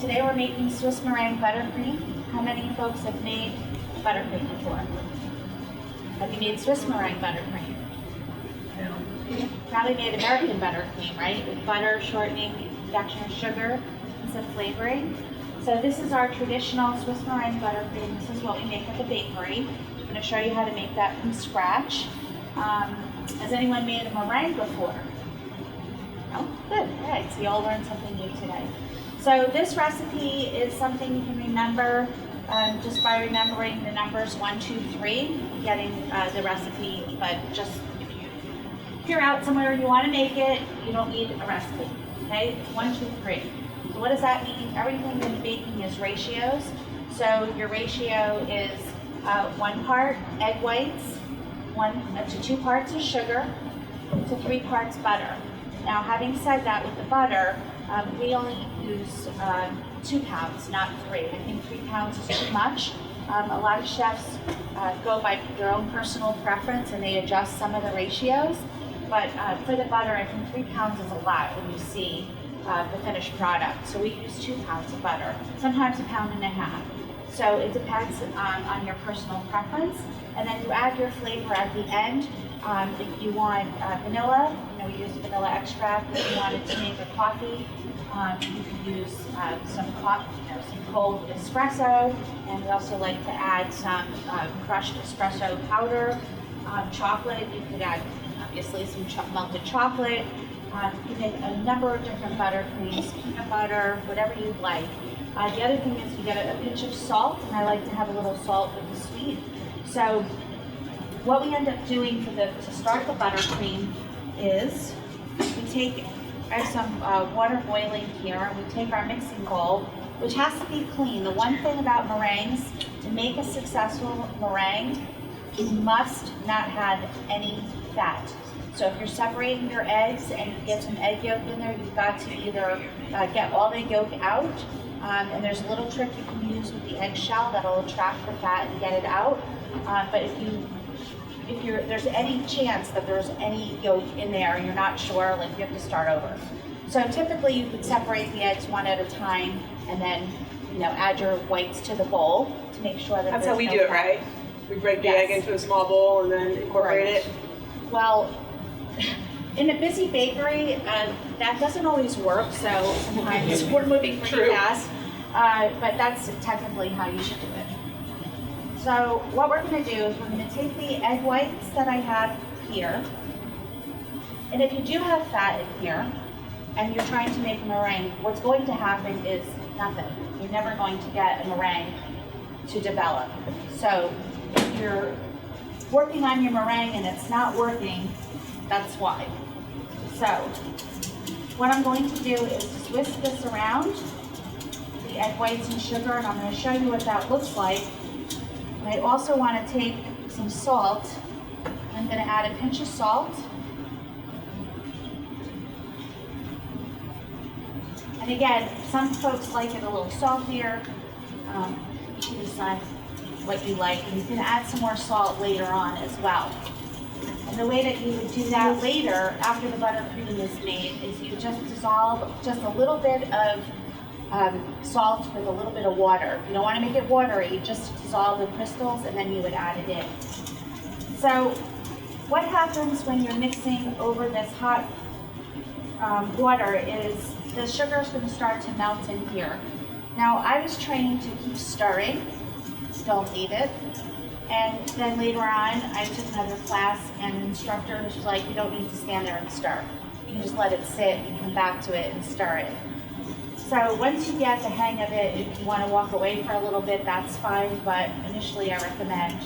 today we're making Swiss meringue buttercream. How many folks have made buttercream before? Have you made Swiss meringue buttercream? No. Probably made American buttercream, right? With butter, shortening, extraction sugar, and some flavoring. So this is our traditional Swiss meringue buttercream. This is what we make at the bakery. I'm going to show you how to make that from scratch. Has anyone made a meringue before? No? Good. All right, so you all learned something new today. So this recipe is something you can remember just by remembering the numbers 1, 2, 3, getting the recipe. But just if you're out somewhere and you want to make it, you don't need a recipe. Okay, 1, 2, 3. So what does that mean? Everything in baking is ratios. So your ratio is 1 part egg whites, 1 to 2 parts of sugar, to 3 parts butter. Now, having said that, with the butter, we only use 2 pounds, not 3. I think 3 pounds is too much. A lot of chefs go by their own personal preference and they adjust some of the ratios. But for the butter, I think 3 pounds is a lot when you see the finished product. So we use 2 pounds of butter, sometimes 1.5 pounds. So it depends on your personal preference. And then you add your flavor at the end. If you want vanilla, we use vanilla extract. If you wanted to make a coffee, you can use some cold espresso. And we also like to add some crushed espresso powder. Chocolate, you could add obviously some melted chocolate. You can make a number of different buttercreams, peanut butter, whatever you'd like. The other thing is you get a pinch of salt, and I like to have a little salt with the sweet. So what we end up doing to start the buttercream is I have some water boiling here, and we take our mixing bowl, which has to be clean. The one thing about meringues, to make a successful meringue, you must not have any fat. So if you're separating your eggs and you get some egg yolk in there, you've got to either get all the yolk out, and there's a little trick you can use with the eggshell that'll attract the fat and get it out. But if there's any chance that there's any yolk in there and you're not sure, like, you have to start over. So typically you could separate the eggs one at a time and then add your whites to the bowl to make sure that that's how we do it, right? We break the egg into a small bowl and then incorporate it. Well, in a busy bakery, that doesn't always work, so sometimes we're moving pretty fast, but that's technically how you should do it. So what we're going to do is we're going to take the egg whites that I have here, and if you do have fat in here, and you're trying to make a meringue, what's going to happen is nothing. You're never going to get a meringue to develop. So if you're working on your meringue and it's not working, that's why. So what I'm going to do is just whisk this around, the egg whites and sugar, and I'm going to show you what that looks like. And I also want to take some salt. I'm going to add a pinch of salt. And again, some folks like it a little saltier. You can decide what you like, and you can add some more salt later on as well. And the way that you would do that later, after the buttercream is made, is you just dissolve just a little bit of salt with a little bit of water. You don't want to make it watery, you just dissolve the crystals and then you would add it in. So what happens when you're mixing over this hot water is the sugar is going to start to melt in here. Now, I was trained to keep stirring, don't leave it. And then later on, I took another class, and the instructor was like, you don't need to stand there and stir. You can just let it sit and come back to it and stir it. So once you get the hang of it, if you want to walk away for a little bit, that's fine, but initially I recommend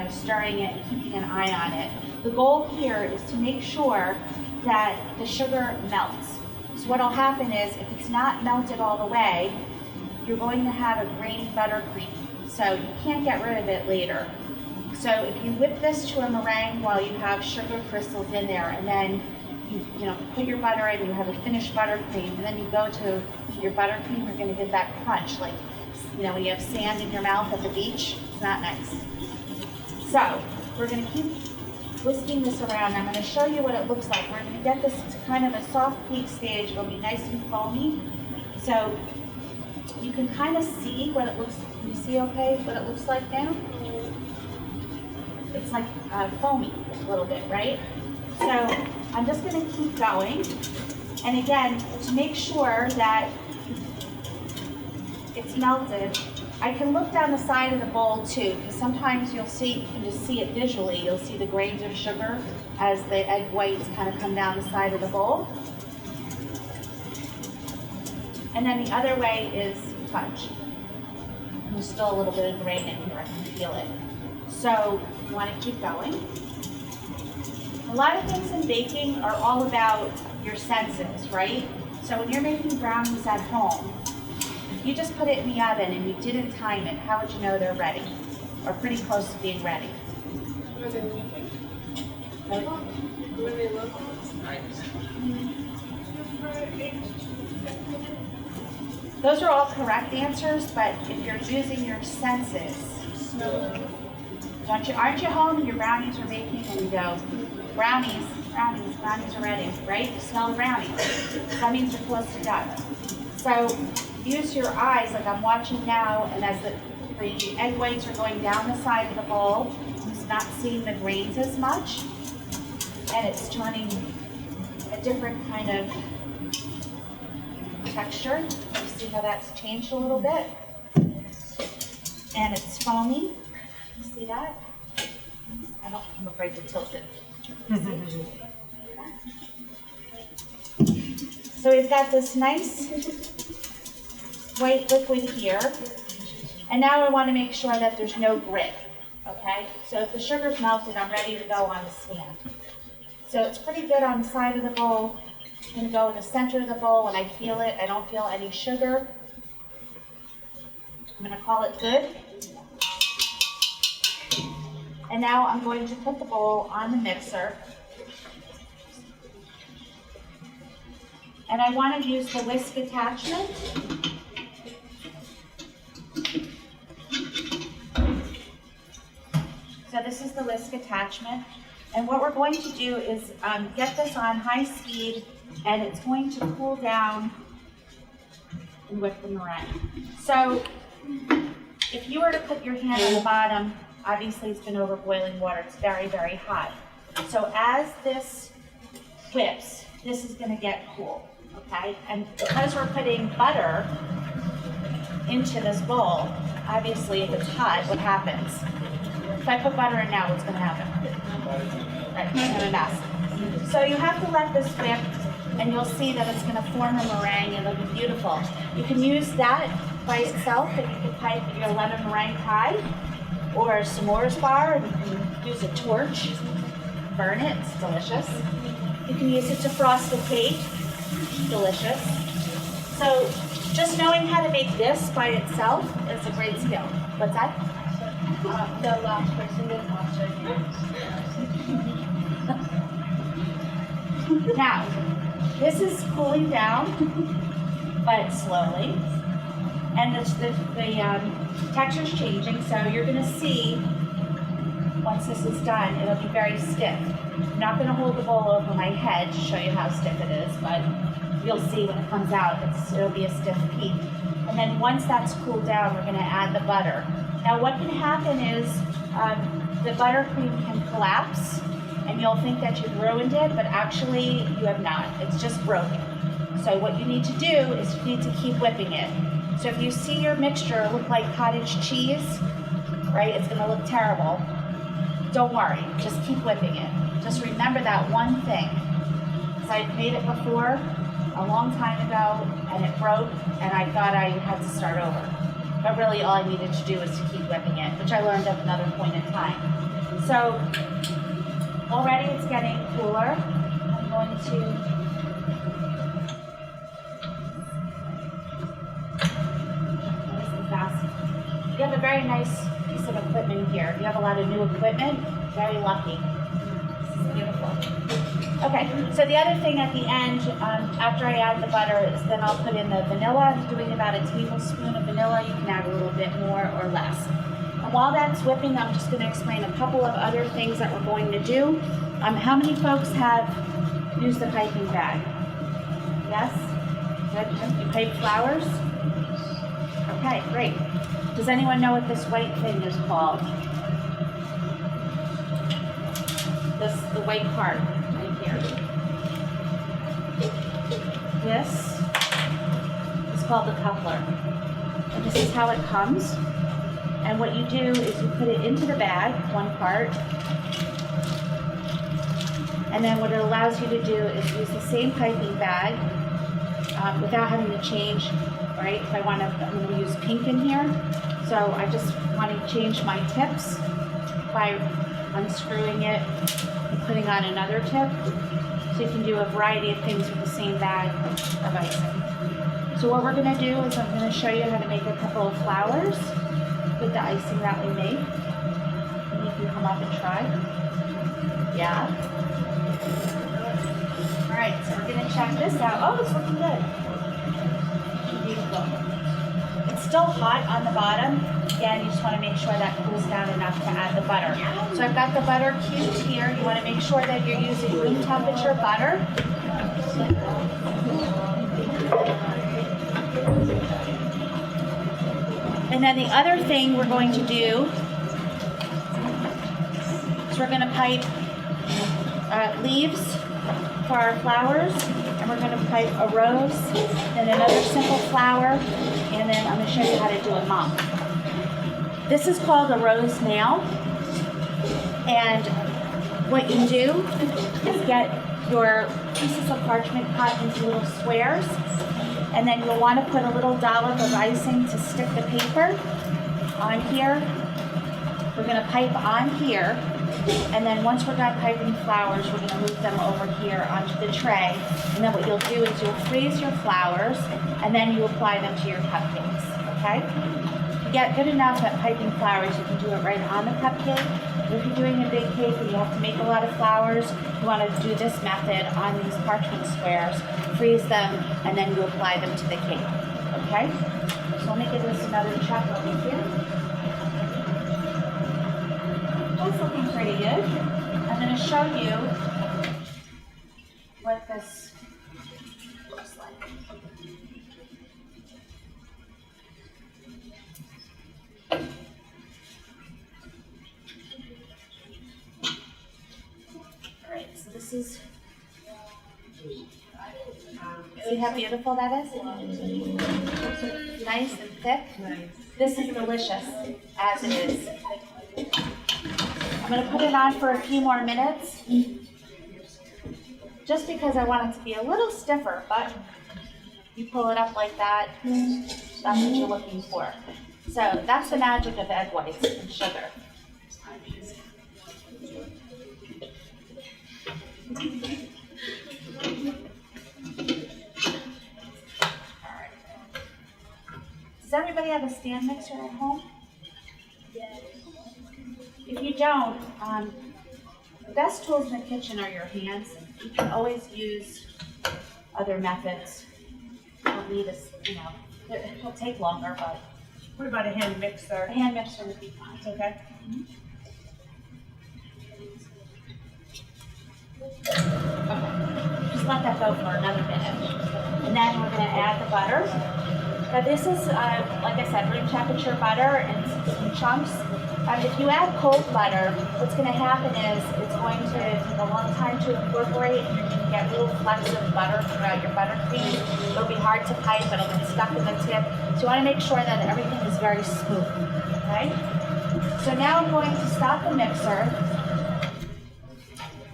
stirring it and keeping an eye on it. The goal here is to make sure that the sugar melts. So what will happen is, if it's not melted all the way, you're going to have a grainy buttercream. So you can't get rid of it later. So if you whip this to a meringue while you have sugar crystals in there, and then you put your butter in, you have a finished buttercream, and then you go to your buttercream, you're going to get that crunch, like when you have sand in your mouth at the beach. It's not nice. So we're going to keep whisking this around. I'm going to show you what it looks like. We're going to get this to kind of a soft peak stage. It'll be nice and foamy. So you can kind of see what it looks, can you see okay what it looks like now? It's like foamy a little bit, right? So I'm just gonna keep going. And again, to make sure that it's melted, I can look down the side of the bowl too, because sometimes you'll see, you can just see it visually, you'll see the grains of sugar as the egg whites kind of come down the side of the bowl. And then the other way is touch. And there's still a little bit of grain in here, I can feel it. So you want to keep going. A lot of things in baking are all about your senses, right? So when you're making brownies at home, if you just put it in the oven and you didn't time it, how would you know they're ready? Or pretty close to being ready? When they look. Right? When they look. Those are all correct answers, but if you're using your senses, aren't you home and your brownies are baking and you go, brownies are ready, right? You smell the brownies. That means you're close to done. So use your eyes, like I'm watching now, and as the egg whites are going down the side of the bowl, I'm not seeing the grains as much, and it's turning a different kind of texture. You see how that's changed a little bit? And it's foamy. You see that? I'm afraid to tilt it. So we've got this nice white liquid here. And now I want to make sure that there's no grit. Okay? So if the sugar's melted, I'm ready to go on the stand. So it's pretty good on the side of the bowl. I'm going to go in the center of the bowl. When I feel it, I don't feel any sugar. I'm going to call it good. And now I'm going to put the bowl on the mixer. And I want to use the whisk attachment. So this is the whisk attachment. And what we're going to do is get this on high speed, and it's going to cool down and whip the meringue. So if you were to put your hand on the bottom, obviously it's been over boiling water. It's very, very hot. So as this whips, this is going to get cool, okay? And because we're putting butter into this bowl, obviously if it's hot, what happens? If I put butter in now, what's going to happen? Right, it's going to mess. So you have to let this whip, and you'll see that it's going to form a meringue, and it'll be beautiful. You can use that by itself, and you can pipe your lemon meringue pie, or a s'mores bar, and you can use a torch, burn it, it's delicious. You can use it to frost a cake, delicious. So just knowing how to make this by itself is a great skill. What's that? The last person did pasta. Now, this is cooling down, but slowly. And the texture's changing, so you're going to see, once this is done, it'll be very stiff. I'm not going to hold the bowl over my head to show you how stiff it is, but you'll see when it comes out, it'll be a stiff peak. And then once that's cooled down, we're going to add the butter. Now what can happen is the buttercream can collapse, and you'll think that you've ruined it, but actually you have not. It's just broken. So what you need to do is you need to keep whipping it. So if you see your mixture look like cottage cheese, right, it's going to look terrible. Don't worry, just keep whipping it. Just remember that one thing. Because I made it before, a long time ago, and it broke, and I thought I had to start over. But really all I needed to do was to keep whipping it, which I learned at another point in time. So already it's getting cooler. I'm going to You have a very nice piece of equipment here. You have a lot of new equipment. Very lucky. This is beautiful. Okay, so the other thing at the end, after I add the butter, is then I'll put in the vanilla. I'm doing about a tablespoon of vanilla. You can add a little bit more or less. And while that's whipping, I'm just going to explain a couple of other things that we're going to do. How many folks have used the piping bag? Yes? Good. You pipe flowers? great. Does anyone know what this white thing is called? The white part right here. This is called the coupler. And this is how it comes. And what you do is you put it into the bag, one part. And then what it allows you to do is use the same piping bag without having to change, right? If I want to, I'm going to use pink in here. So I just want to change my tips by unscrewing it and putting on another tip. So you can do a variety of things with the same bag of icing. So what we're going to do is I'm going to show you how to make a couple of flowers with the icing that we made. And you can come up and try. Yeah. All right, so we're going to check this out. Oh, it's looking good. Beautiful. It's still hot on the bottom. Again, you just want to make sure that cools down enough to add the butter. So I've got the butter cubed here. You want to make sure that you're using room temperature butter. And then the other thing we're going to do is we're going to pipe leaves for our flowers, and we're going to pipe a rose, then another simple flower, and then I'm going to show you how to do a mop. This is called a rose nail, and what you do is get your pieces of parchment cut into little squares, and then you'll want to put a little dollop of icing to stick the paper on here. We're going to pipe on here, and then once we're done piping flowers, we're going to move them over here onto the tray. And then what you'll do is you'll freeze your flowers, and then you apply them to your cupcakes, okay? If you get good enough at piping flowers, you can do it right on the cupcake. But if you're doing a big cake and you have to make a lot of flowers, you want to do this method on these parchment squares, freeze them, and then you apply them to the cake, okay? So let me give this another check over here. That's looking pretty good. I'm going to show you what this looks like. All right, so this is, see how beautiful that is? Nice and thick. This is delicious as it is. I'm going to put it on for a few more minutes, just because I want it to be a little stiffer, but you pull it up like that, that's what you're looking for. So that's the magic of egg whites and sugar. Alright. Does everybody have a stand mixer at home? If you don't, the best tools in the kitchen are your hands. You can always use other methods. You don't need it'll take longer, but. What about a hand mixer? A hand mixer would be fine. It's okay. Okay, just let that go for another minute. And then we're gonna add the butter. Now this is, like I said, room temperature butter and some chunks. If you add cold butter, what's going to happen is it's going to take a long time to incorporate, and you're going to get little flecks of butter throughout your buttercream. It'll be hard to pipe, it'll get stuck in the tip. So you want to make sure that everything is very smooth, okay? So now I'm going to stop the mixer.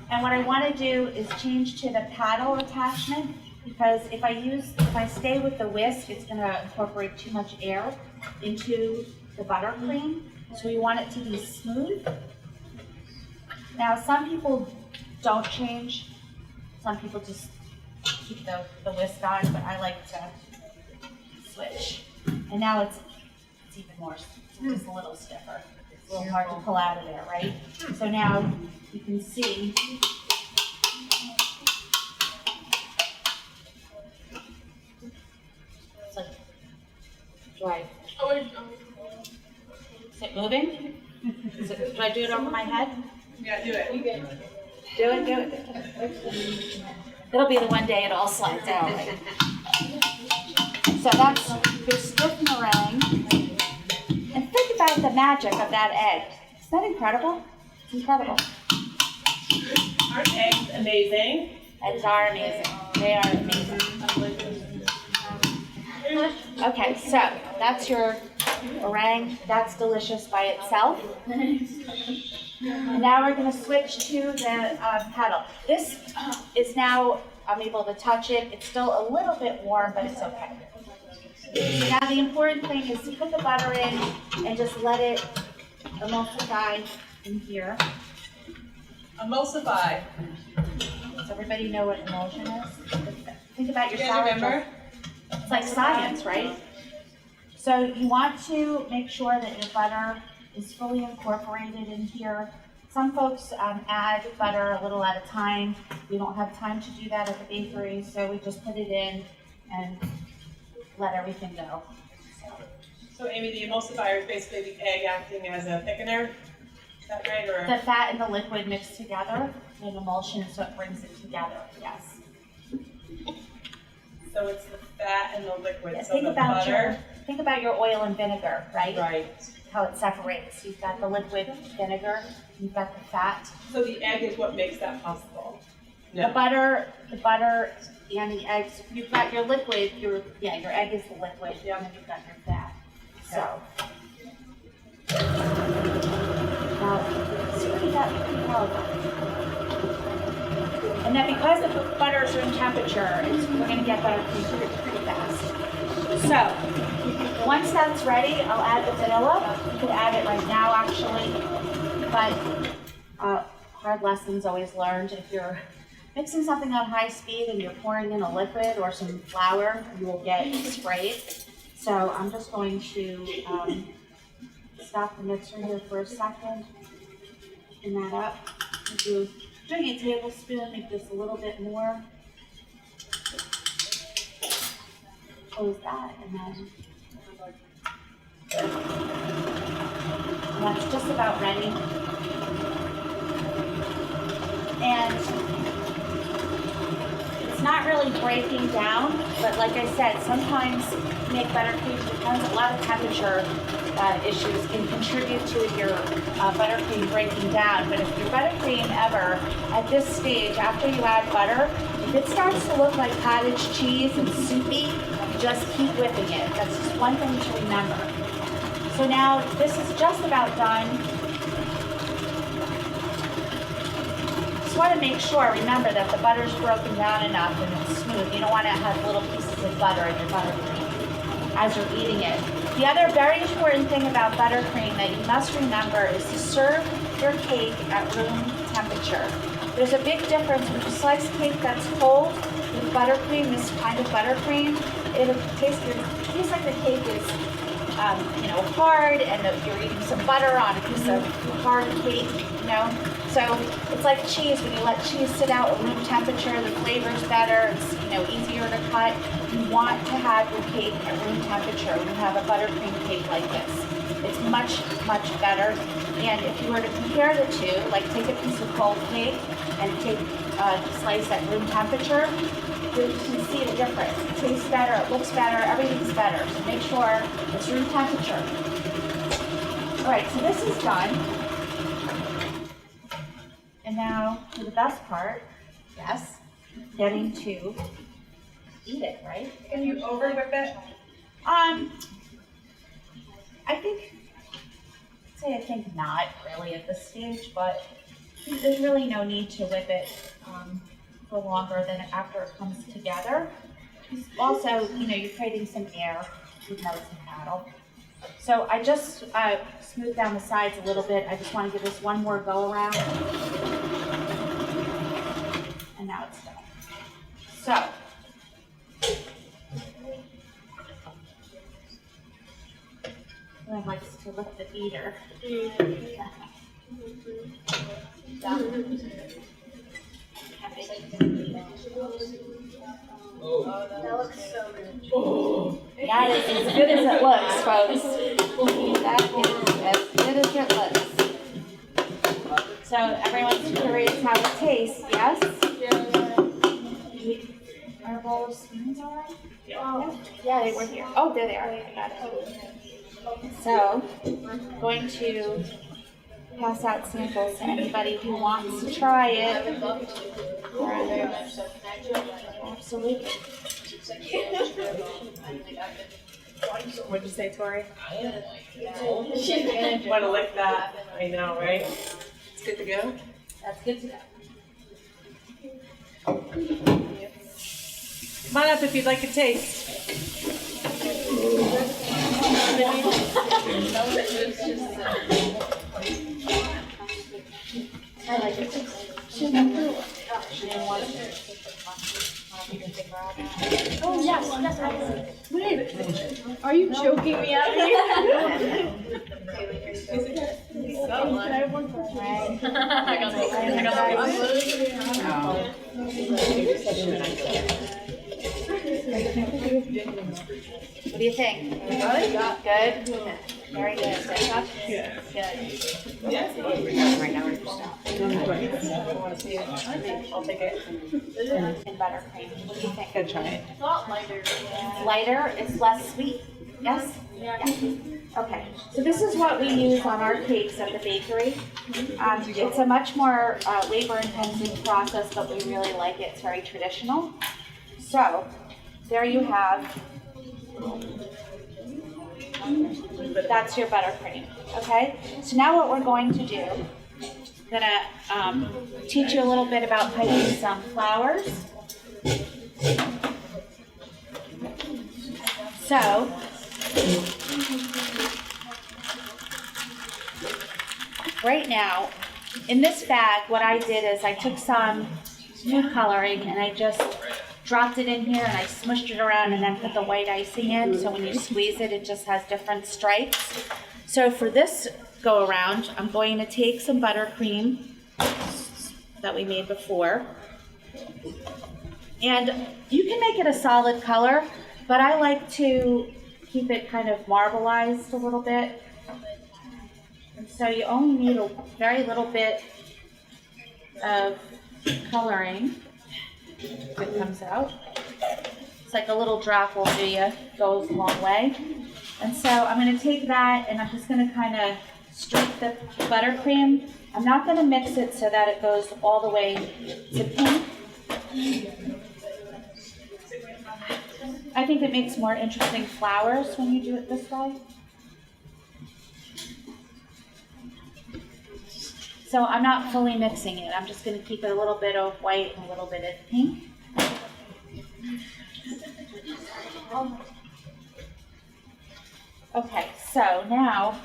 And what I want to do is change to the paddle attachment, because if I stay with the whisk, it's going to incorporate too much air into the buttercream. So we want it to be smooth. Now some people don't change. Some people just keep the whisk on, but I like to switch. And now it's even more, it's just a little stiffer. It's a little hard to pull out of there, right? So now you can see it's like dry. Is it moving? Should I do it over my head? Yeah, do it. Do it. It'll be the one day it all slides out. So that's your stiff meringue. magic of that egg. Isn't that incredible? It's incredible. Aren't eggs amazing? Eggs are amazing. They are amazing. Okay, so that's your meringue. That's delicious by itself. And now we're going to switch to the kettle. This is now, I'm able to touch it. It's still a little bit warm, but it's okay. So now the important thing is to put the butter in and just let it emulsify in here. Emulsify. Does everybody know what emulsion is? Think about your You guys remember? It's like science, right? So you want to make sure that your butter is fully incorporated in here. Some folks add butter a little at a time. We don't have time to do that at the bakery, so we just put it in and let everything go. So Amy, the emulsifier is basically the egg acting as a thickener. Is that right? Or The fat and the liquid mix together in emulsion, so it brings it together. Yes. so it's the fat and the liquid. Yeah, So the butter. think about your oil and vinegar, right? Right. How it separates. You've got the liquid vinegar, you've got the fat. So the egg is what makes that possible. The butter and the eggs. You've got your liquid. Your egg is the liquid. Yeah. And then you've got your fat. So now, see what you got. And then because the butter is room temperature, we're going to get butter pretty fast. So once that's ready, I'll add the vanilla. You could add it right now, actually, but hard lessons always learned. If you're mixing something on high speed and you're pouring in a liquid or some flour, you will get sprayed. So I'm just going to stop the mixer here for a second, open that up. Doing a tablespoon, make this a little bit more. Close that, and then that's just about ready. And it's not really breaking down, but like I said, sometimes you make buttercream, depends, a lot of temperature issues can contribute to your buttercream breaking down. But if your buttercream ever, at this stage, after you add butter, if it starts to look like cottage cheese and soupy, just keep whipping it. That's just one thing to remember. So now this is just about done. Just want to make sure, remember that the butter's broken down enough and it's smooth. You don't want to have little pieces of butter in your buttercream as you're eating it. The other very important thing about buttercream that you must remember is to serve your cake at room temperature. There's a big difference when you slice cake that's cold with buttercream, this kind of buttercream. It tastes like the cake is hard, and you're eating some butter on a piece of hard cake, So it's like cheese. When you let cheese sit out at room temperature, the flavor's better. It's easier to cut. You want to have your cake at room temperature when you have a buttercream cake like this. It's much, much better. And if you were to compare the two, like take a piece of cold cake and take a slice at room temperature, you can see the difference. It tastes better, it looks better, everything's better. So make sure it's room temperature. All right, so this is done. And now to the best part, yes, getting to eat it, right? Can you over whip it? I think not really at this stage, but there's really no need to whip it for longer than after it comes together. Also, you're creating some air, even though it's a paddle. So I just smoothed down the sides a little bit. I just want to give this one more go around. And now it's done. So, I like to lift the beater. That looks so good. That is as good as it looks, folks. That is as good as it looks. So everyone's curious how it tastes, yes? Our bowl of spoons all right? Yeah, they were here. Oh, there they are. I got it. So, I'm going to pass out samples to anybody who wants to try it. Absolutely. What'd you say, Tori? Want to lick that? I know, right? It's good to go? That's good to go. Come on up if you'd like a taste. I like it. Oh, yes, wait, are you choking me out of here? I have one question. What do you think? Good? Very good. Yeah. Good. Right now, I'll take it. And buttercream. What do you think? Good, try it. It's a lot lighter. It's lighter, it's less sweet. Yes? Yeah. Okay, so this is what we use on our cakes at the bakery. It's a much more labor-intensive process, but we really like it. It's very traditional. So, there you have, that's your buttercream, okay? So now what we're going to do, I'm gonna teach you a little bit about piping some flowers. So, right now, in this bag, what I did is I took some food coloring and I just dropped it in here and I smushed it around and then put the white icing in, so when you squeeze it, it just has different stripes. So for this go around, I'm going to take some buttercream that we made before, and you can make it a solid color, but I like to keep it kind of marbleized a little bit. And so you only need a very little bit of coloring that comes out. It's like a little drop will do you, goes a long way. And so I'm going to take that and I'm just going to kind of streak the buttercream. I'm not going to mix it so that it goes all the way to pink. I think it makes more interesting flowers when you do it this way. So I'm not fully mixing it. I'm just going to keep it a little bit of white and a little bit of pink. Okay, so now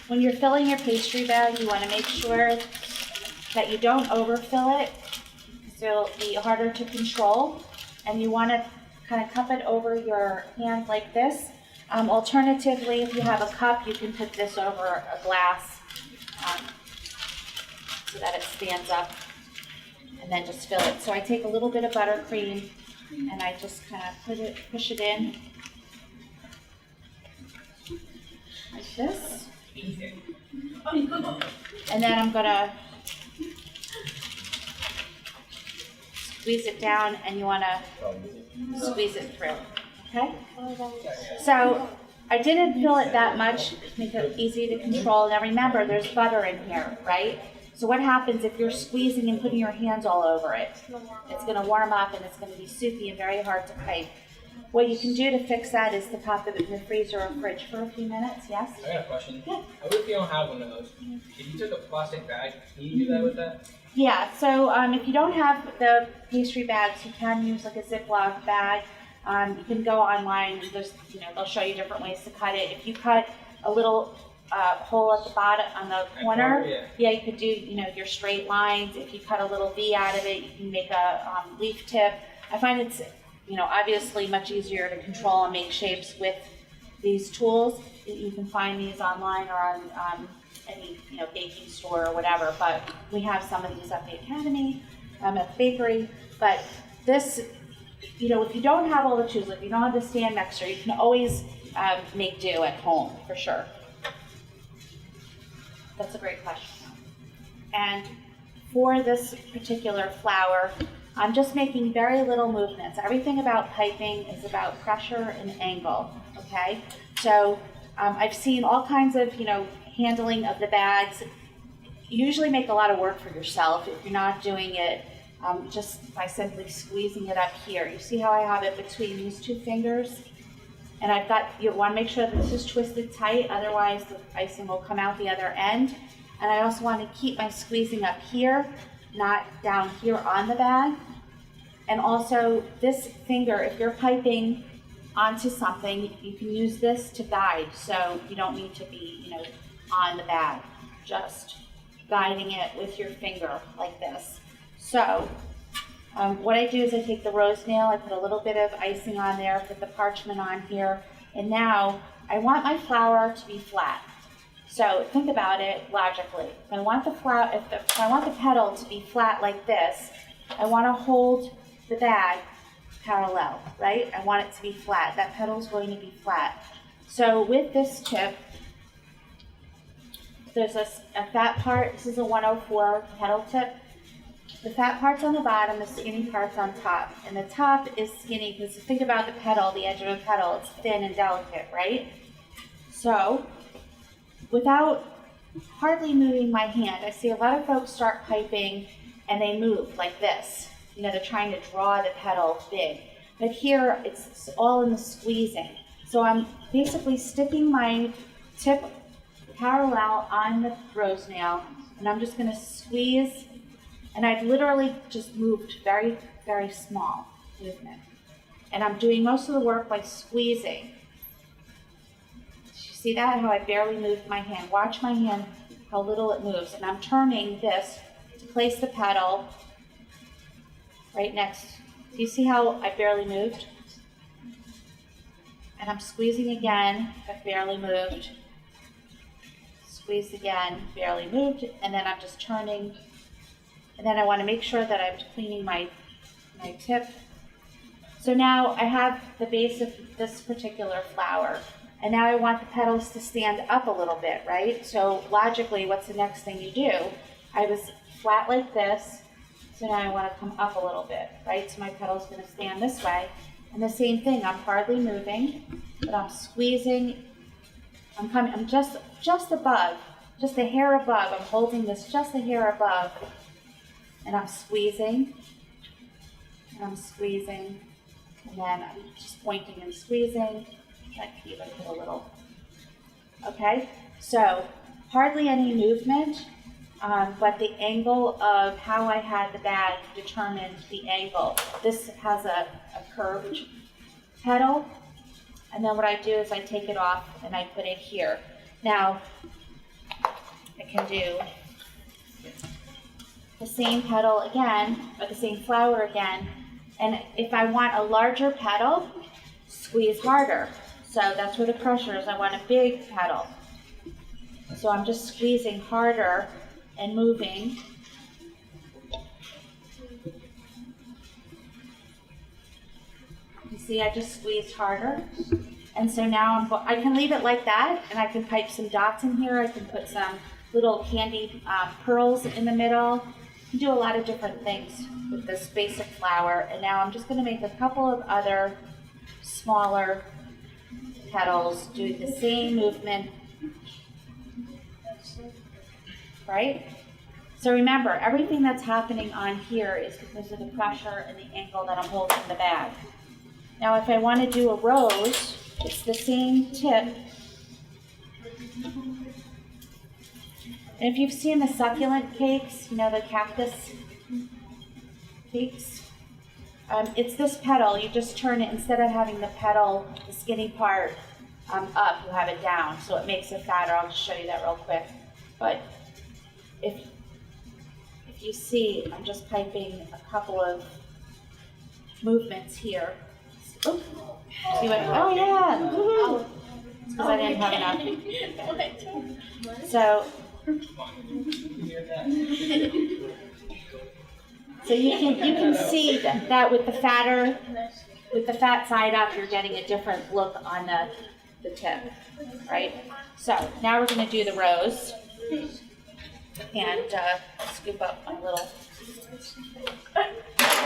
when you're filling your pastry bag, you want to make sure that you don't overfill it, because it'll be harder to control. And you want to kind of cup it over your hand like this. Alternatively, if you have a cup, you can put this over a glass so that it stands up, and then just fill it. So I take a little bit of buttercream and I just kind of push it in like this. And then I'm gonna squeeze it down, and you wanna squeeze it through, okay? So I didn't fill it that much, make it easy to control. Now remember, there's butter in here, right? So what happens if you're squeezing and putting your hands all over it? It's gonna warm up and it's gonna be soupy and very hard to pipe. What you can do to fix that is to pop it in the freezer or fridge for a few minutes, yes? I got a question. Yeah. What if you don't have one of those? If you took a plastic bag, can you do that with that? Yeah, so if you don't have the pastry bags, you can use like a Ziploc bag. You can go online and there's, they'll show you different ways to cut it. If you cut a little hole at the bottom on the corner, yeah, you could do, your straight lines. If you cut a little V out of it, you can make a leaf tip. I find it's, obviously much easier to control and make shapes with these tools. You can find these online or on any, baking store or whatever, but we have some of these at the Academy, at the bakery. But this, if you don't have all the tools, if you don't have the stand mixer, you can always make do at home, for sure. That's a great question. And for this particular flour, I'm just making very little movements. Everything about piping is about pressure and angle, okay? So I've seen all kinds of, handling of the bags. You usually make a lot of work for yourself if you're not doing it just by simply squeezing it up here. You see how I have it between these two fingers? And you want to make sure that this is twisted tight, otherwise the icing will come out the other end. And I also want to keep my squeezing up here, not down here on the bag. And also this finger, if you're piping onto something, you can use this to guide, so you don't need to be, on the bag, just guiding it with your finger like this. So what I do is I take the rose nail, I put a little bit of icing on there, put the parchment on here, and now I want my flower to be flat. So think about it logically. If I want if I want the petal to be flat like this, I want to hold the bag parallel, right? I want it to be flat. That petal is going to be flat. So with this tip, there's a fat part. This is a 104 petal tip. The fat part's on the bottom, the skinny part's on top. And the top is skinny because think about the petal, the edge of the petal, it's thin and delicate, right? So without hardly moving my hand, I see a lot of folks start piping and they move like this. They're trying to draw the petal big. But here, it's all in the squeezing. So I'm basically sticking my tip parallel on the rose nail, and I'm just going to squeeze, and I've literally just moved very, very small movement. And I'm doing most of the work by squeezing. You see that? How I barely moved my hand. Watch my hand, how little it moves. And I'm turning this to place the petal right next. Do you see how I barely moved? And I'm squeezing again, I barely moved. Squeeze again, barely moved, and then I'm just turning. And then I want to make sure that I'm cleaning my tip. So now I have the base of this particular flower. And now I want the petals to stand up a little bit, right? So logically, what's the next thing you do? I was flat like this. So now I want to come up a little bit, right? So my petal's going to stand this way. And the same thing, I'm hardly moving, but I'm squeezing. I'm just above, just a hair above. I'm holding this just a hair above. And I'm squeezing, and I'm squeezing. And then I'm just pointing and squeezing. I can even put a little. Okay, so hardly any movement. But the angle of how I had the bag determined the angle. This has a curved petal, and then what I do is I take it off and I put it here. Now, I can do the same petal again, or the same flower again, and if I want a larger petal, squeeze harder. So that's where the pressure is. I want a big petal. So I'm just squeezing harder and moving. You see, I just squeezed harder. And so now I can leave it like that, and I can pipe some dots in here. I can put some little candy pearls in the middle. You can do a lot of different things with this basic flower. And now I'm just going to make a couple of other smaller petals, doing the same movement. Right? So remember, everything that's happening on here is because of the pressure and the angle that I'm holding the bag. Now if I want to do a rose, it's the same tip. And if you've seen the succulent cakes, the cactus cakes, it's this petal. You just turn it, instead of having the petal, the skinny part up, you have it down. So it makes it fatter. I'll just show you that real quick. But if you see, I'm just piping a couple of movements here. Oh, see what? Oh yeah, because I didn't have enough. So you can see that with the fat side up, you're getting a different look on the tip, right? So now we're going to do the rose. And scoop up my little.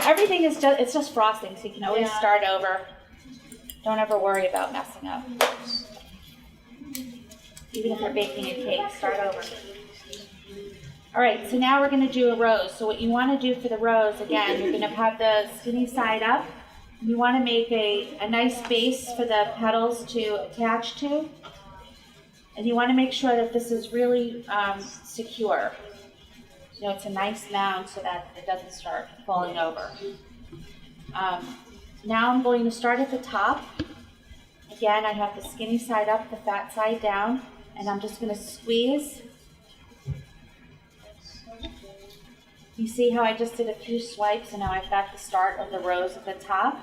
Everything is it's frosting, so you can always start over. Don't ever worry about messing up. Even if you're baking a cake, start over. All right, so now we're gonna do a rose. So what you wanna do for the rose, again, you're gonna have the skinny side up. You wanna make a nice base for the petals to attach to. And you wanna make sure that this is really secure. You know, it's a nice mound so that it doesn't start falling over. Now I'm going to start at the top. Again, I have the skinny side up, the fat side down, and I'm just gonna squeeze. You see how I just did a few swipes and now I've got the start of the rose at the top?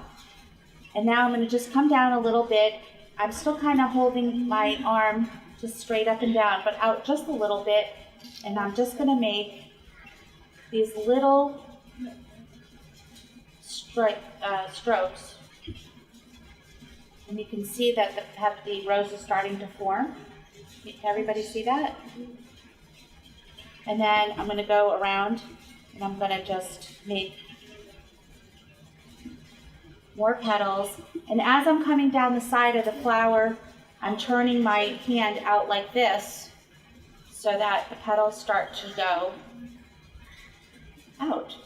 And now I'm gonna just come down a little bit. I'm still kind of holding my arm just straight up and down, but out just a little bit. And I'm just gonna make these little strokes. And you can see that the rose is starting to form. Can everybody see that? And then I'm gonna go around and I'm gonna just make more petals. And as I'm coming down the side of the flower, I'm turning my hand out like this so that the petals start to go out.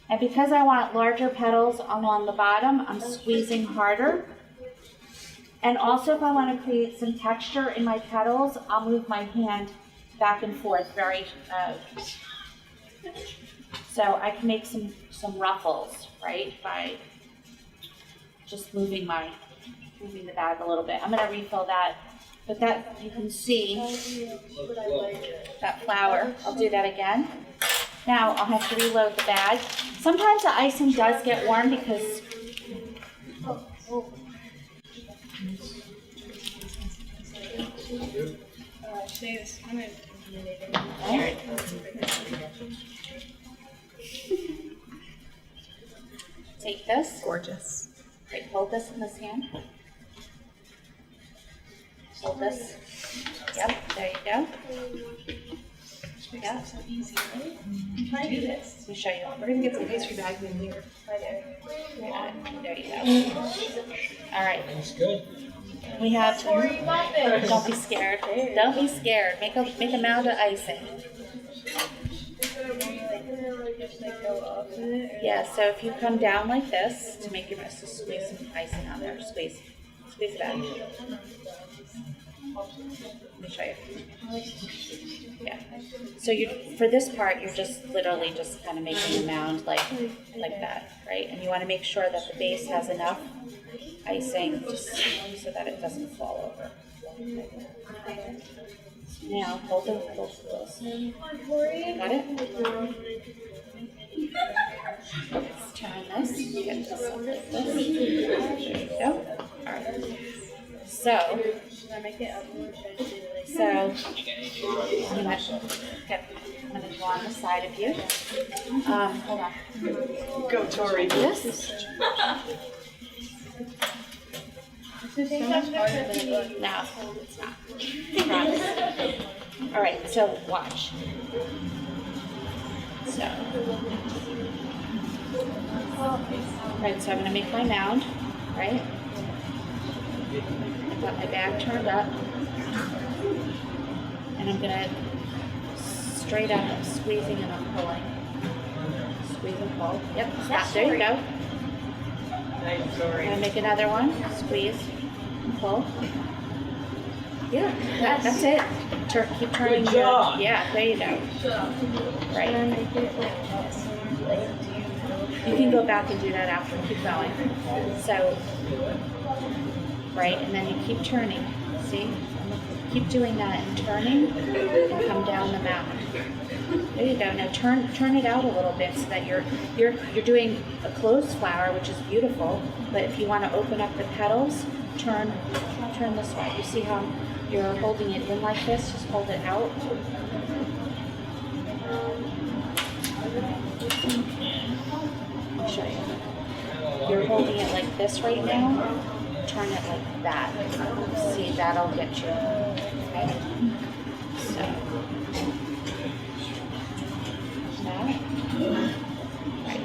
And because I want larger petals along the bottom, I'm squeezing harder. And also if I want to create some texture in my petals, I'll move my hand back and forth very, so I can make some ruffles, right, by just moving the bag a little bit. I'm gonna refill that, but that, you can see that flower. I'll do that again. Now I'll have to reload the bag. Sometimes the icing does get warm because take this. Gorgeous. Right, hold this in this hand. Hold this. Yep, there you go. Yeah. So easy, right? Try to do this. Let me show you. We're gonna get some pastry bags in here. There you go. All right. Looks good. We have. Don't be scared. Don't be scared. Make a mound of icing. Yeah. So if you come down like this to make your best, to squeeze some icing on there. Squeeze it back. Let me show you. Yeah. So for this part, you're just literally just kind of making a mound like that, right? And you want to make sure that the base has enough icing just so that it doesn't fall over. Now hold this. Got it? Let's turn this. Get this up like this. There you go. All right. So I'm gonna go on the side of you. Hold on. Go, Tori. This. No, it's not. Promise. All right, so watch. So, right, so I'm gonna make my mound, right? I've got my bag turned up, and I'm gonna straight up, I'm squeezing and I'm pulling. Squeeze and pull. Yep, stop. There you go. Nice, Tori. I'm gonna make another one. Squeeze and pull. Yeah, that's it. Keep turning. Good job. Yeah, there you go. Right. You can go back and do that after. Keep going. So, right, and then you keep turning. See? Keep doing that and turning and come down the mound. There you go. Now turn it out a little bit so that you're doing a closed flower, which is beautiful. But if you want to open up the petals, turn this way. You see how you're holding it in like this? Just hold it out. I'll show you. You're holding it like this right now. Turn it like that. See, that'll get you. Okay? So, that. Right.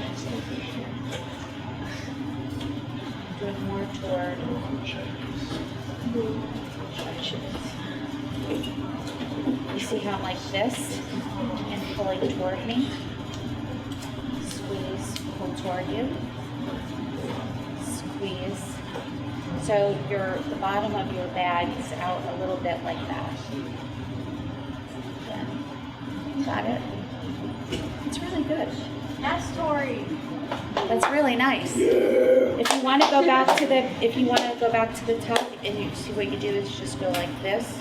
Do it more toward. see how I'm like this and pulling toward me? Squeeze, pull toward you. Squeeze. So the bottom of your bag is out a little bit like that. Yeah. Got it? It's really good. That's Tori. That's really nice. If you want to go back to the top, and you see what you do is just go like this.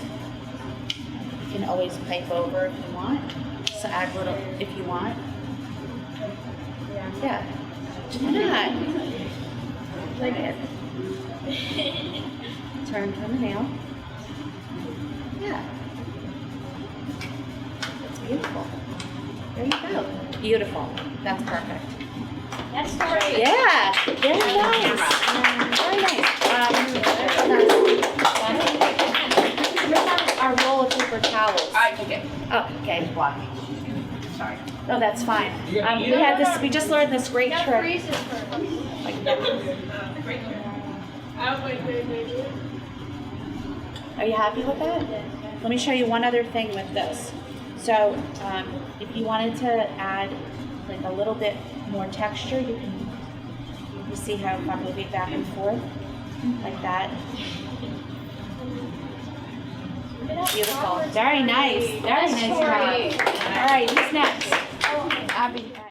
You can always pipe over if you want. So add a little if you want. Yeah. Why not? Like it. Turn the nail. Yeah. That's beautiful. There you go. Beautiful. That's perfect. That's Tori. Yeah. Very nice. Very nice. Where's our roll of paper towels? I took it. Oh, okay. Blocking. Sorry. Oh, that's fine. You gonna eat We it? had this. We just learned this great That trick. freezes for Are you happy with that? Let me show you one other thing with this. So, if you wanted to add like a little bit more texture, you see how if I'm moving back and forth like that. Beautiful. Very nice. Very nice. All right, who's next? Abby.